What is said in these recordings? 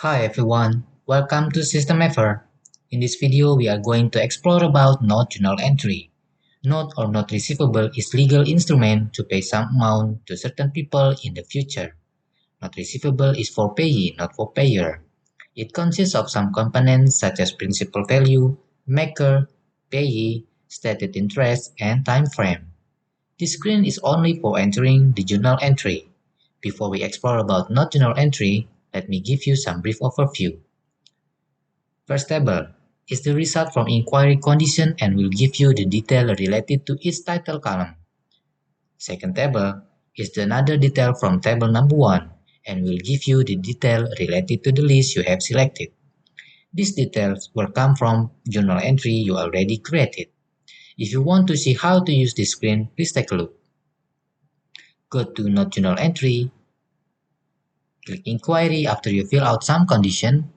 Hi everyone, welcome to SystemEver. In this video, we are going to explore about note journal entry. Note or note receivable is legal instrument to pay some amount to certain people in the future. Note receivable is for payee, not for payer. It consists of some components such as principal value, maker, payee, stated interest, and time frame. This screen is only for entering the journal entry. Before we explore about note journal entry, let me give you some brief overview. First table is the result from inquiry condition and will give you the detail related to each title column. Second table is another detail from table number 1 and will give you the detail related to the list you have selected. These details will come from journal entry you already created. If you want to see how to use this screen, please take a look. Go to Note Journal Entry, click Inquiry after you fill out some condition.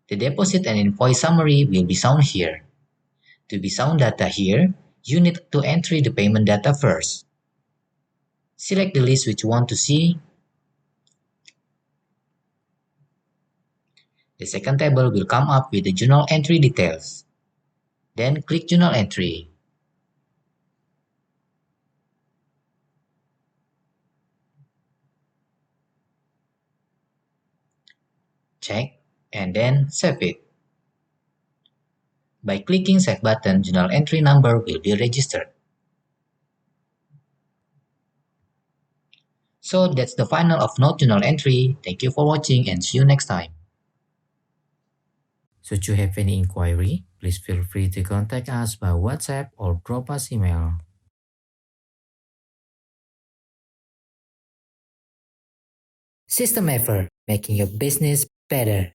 The deposit and invoice summary will be shown here. To be shown data here, you need to enter the payment data first. Select the list which you want to see. The second table will come up with the journal entry details. Then click Journal Entry. Check and then save it. By clicking Save button, journal entry number will be registered. So that's the final of Note Journal Entry. Thank you for watching and see you next time. Should you have any inquiry, please feel free to contact us by WhatsApp or drop us email. SystemEver, making your business better.